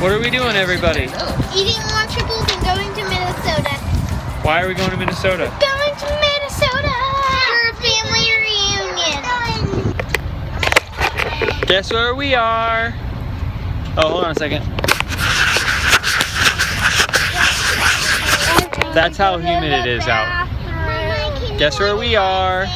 What are we doing, everybody? Eating Lunchables and going to Minnesota. Why are we going to Minnesota? Going to Minnesota for a family reunion. Guess where we are? Oh, hold on a second. That's how humid it is out. Guess where we are?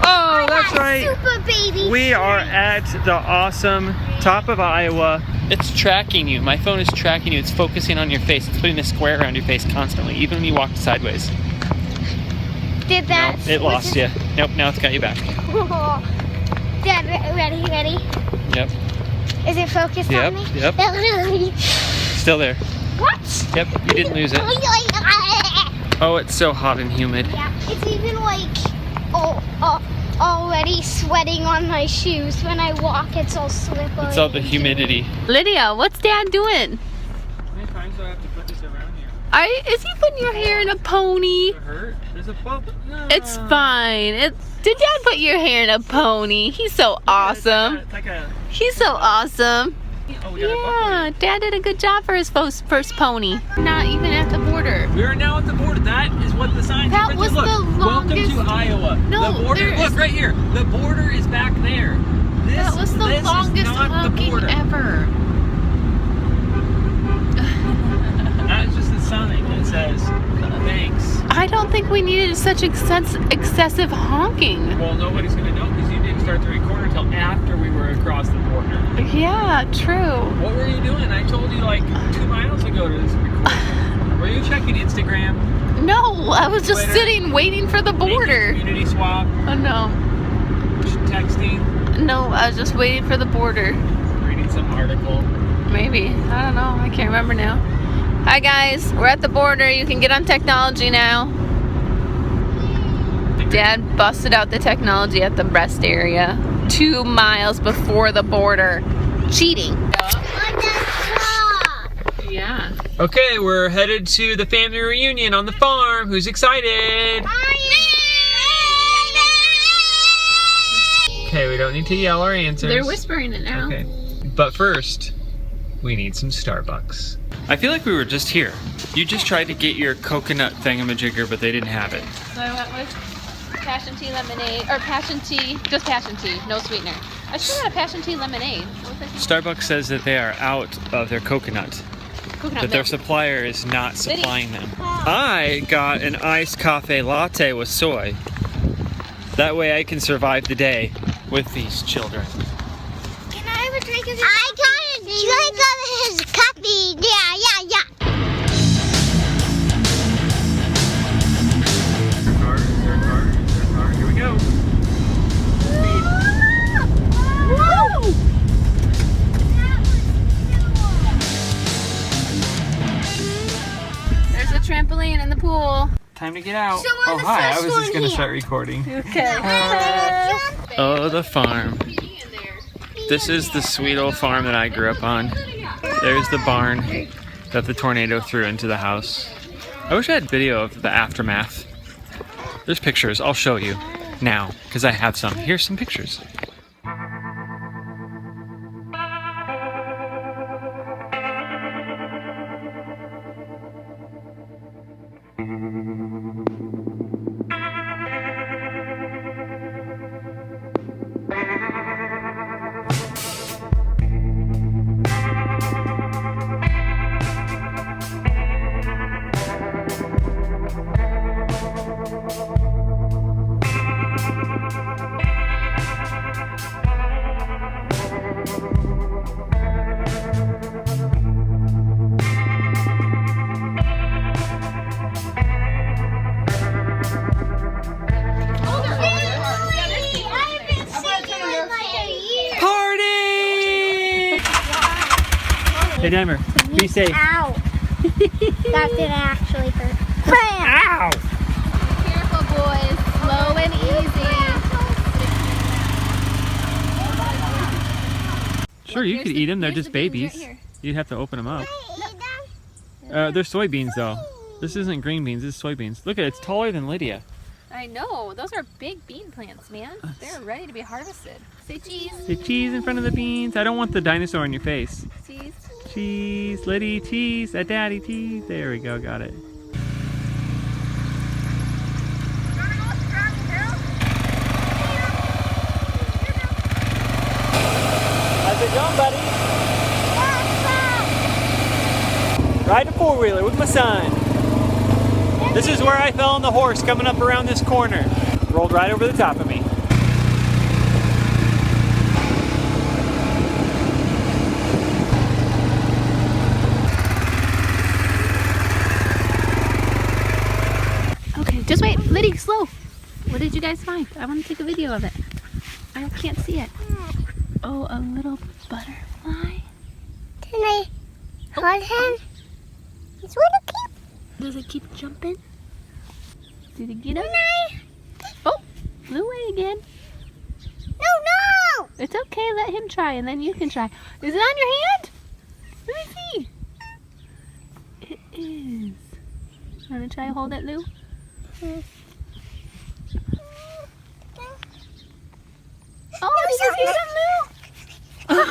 Oh, that's right. Super baby. We are at the awesome top of Iowa. It's tracking you. My phone is tracking you. It's focusing on your face. It's putting a square around your face constantly, even when you walk sideways. Did that? No, it lost you. Nope, now it's got you back. Dad, ready? Yep. Is it focused on me? Yep. Still there. What? Yep, you didn't lose it. Oh, it's so hot and humid. Yeah, it's even like already sweating on my shoes. When I walk, it's all slippery. It's all the humidity. Lydia, what's Dad doing? How many times do I have to put this around here? Is he putting your hair in a pony? Does it hurt? There's a bump. No. It's fine. Did Dad put your hair in a pony? He's so awesome. He's so awesome. Oh, we got a bump Yeah, Dad did a good job for his first pony. Not even at the border. We are now at the border. That is what the sign That says. was Look, the longest. welcome to Iowa. No, the border. there Look is- right here. The border is back there. That was the this longest is not honking the border. ever. That is just the sign that says thanks. I don't think we needed such excessive honking. Well, nobody's gonna know because you didn't start the recorder until after we were across the border. Yeah, true. What were you doing? I told you like 2 miles ago to this recording. Were you checking Instagram? No, I was just Twitter? sitting waiting for the border. Community swap? Oh no. Texting? No, I was just waiting for the border. Reading some article? Maybe. I don't know. I can't remember now. Hi guys, we're at the border. You can get on technology now. Dad busted out the technology at the rest area 2 miles before the border. Cheating. Yeah. Okay, we're headed to the family reunion on the farm. Who's excited? Okay, we don't need to yell our answers. They're whispering it now. Okay. But first, we need some Starbucks. I feel like we were just here. You just tried to get your coconut thingamajigger, but they didn't have it. So I went with passion tea lemonade, or passion tea, just passion tea, no sweetener. I should have had a passion tea lemonade. Starbucks says that they are out of their coconut. Coconut That their milk. supplier is not supplying them. I got an iced cafe latte with soy. That way I can survive the day with these children. Can I have a drink of his I got a drink of his coffee. Yeah. Here we go. There's a trampoline in the pool. Time to get out. So we're Oh, the hi. I first was just one going to here. start recording. Okay. Oh, the farm. This is the sweet old farm that I grew up on. There's the barn that the tornado threw into the house. I wish I had video of the aftermath. There's pictures. I'll show you now because I have some. Here's some pictures. Hey, Dimer, be safe. Ow. That didn't actually hurt. Bam! Ow! Careful, boys. Slow and easy. Sure, you could eat them. They're here's just the beans babies. right here. You'd have to open them up. They're soybeans, though. This isn't green beans. This is soybeans. Look at it. It's taller than Lydia. I know. Those are big bean plants, man. They're ready to be harvested. Say cheese. Say cheese in front of the beans. I don't want the dinosaur in your face. Cheese. Cheese, Liddy, cheese, a daddy cheese. There we go, got it. How's it going, buddy? Ride a four-wheeler with my son. This is where I fell on the horse coming up around this corner. Rolled right over the top of me. Okay, just wait. Liddy, slow. What did you guys find? I want to take a video of it. I can't see it. Oh, a little butterfly. Can I hold him? It's what a keep. Does it keep jumping? Did it get him? Oh, flew away again. No! It's okay, let him try and then you can try. Is it on your hand? Let me see. It is. Want to try to hold it, Lou? Oh, did you see some, Lou?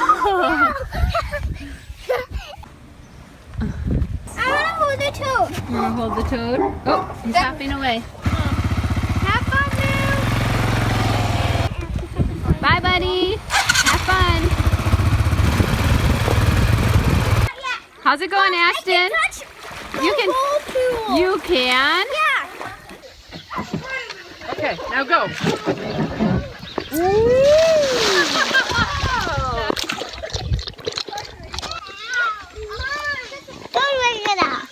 I want to hold the toad. You want to hold the toad? Oh, he's hopping away. Have fun, Lou. Bye, buddy. Have fun. How's it going, Ashton? You can. You can. Yeah. Okay, now go. Don't ring it up.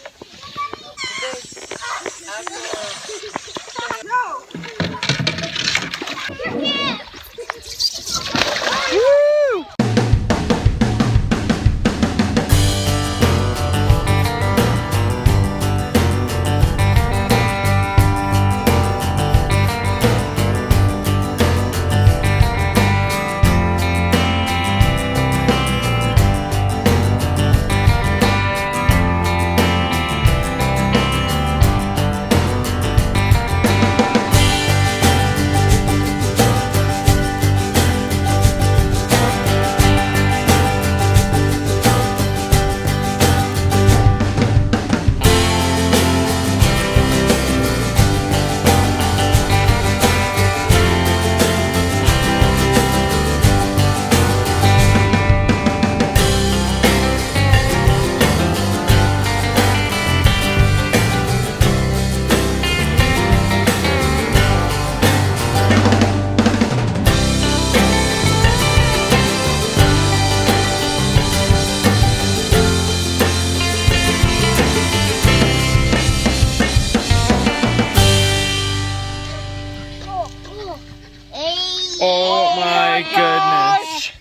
Oh my goodness.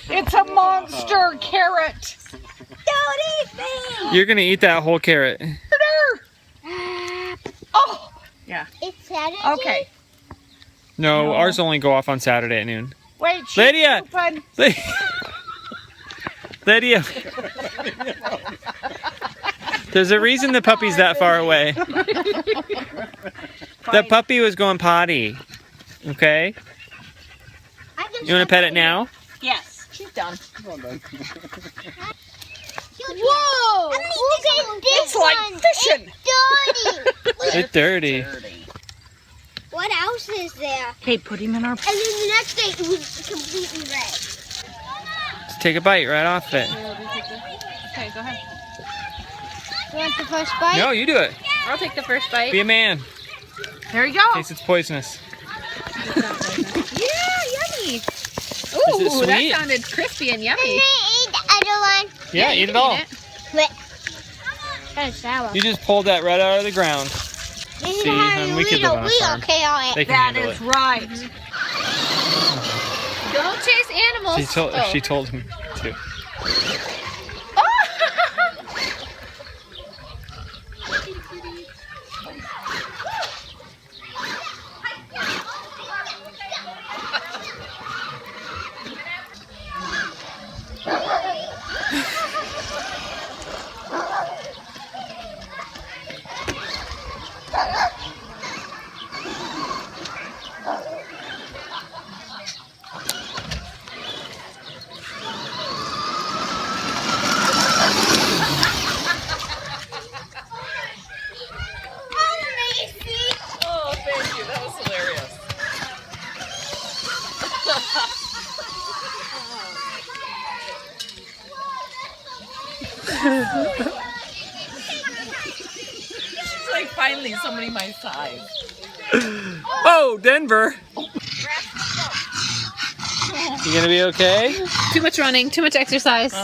It's a monster carrot. Don't eat me. You're gonna eat that whole carrot. Oh, yeah. It's Saturday. Okay. No, No. ours only go off on Saturday at noon. Wait, she's Lydia! open. Lydia. There's a reason the puppy's that far away. The puppy was going potty. Okay? You want to pet it now? Yes, she's done. Whoa! Look at this It's like one. fishing. It's dirty. It's dirty. What else is there? Okay, put him in our... And then the next day it was completely red. Just take a bite right off it. Okay, go ahead. You want the first bite? No, you do it. I'll take the first bite. Be a man. There you In go. case it's poisonous. Yeah, yummy. Is Ooh, it sweet? that sounded crispy and Can yummy. I eat the other one? Yeah, you eat it can all. Wait. That's sour. You just pulled that right out of the ground. This is See, how and you we could eat live a on a wheel farm. carrot. They can That handle is it. right. Don't chase animals. She told him to. It's like finally somebody my size. Oh, Denver! You gonna be okay? Too much running, too much exercise.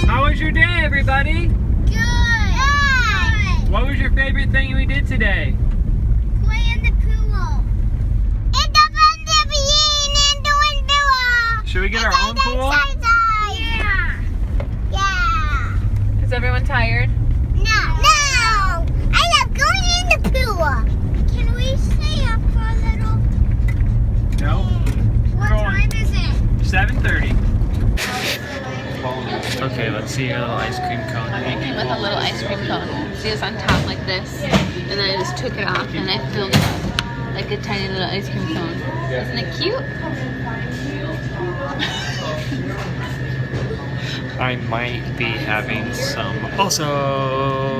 How was your day, everybody? Good. What was your favorite thing we did today? Play in the pool. It's the fun to be in the pool. Should we get our own pool? Yeah. Yeah. Is everyone tired? No. No. I love going in the pool. Can we stay up for a little? No. What time is it? 7:30. Okay, let's see your little ice cream cone. I came with a little ice cream cone. See, it's on top like this, and then I just took it off and I filled it up like a tiny little ice cream cone. Isn't it cute? I might be having some also.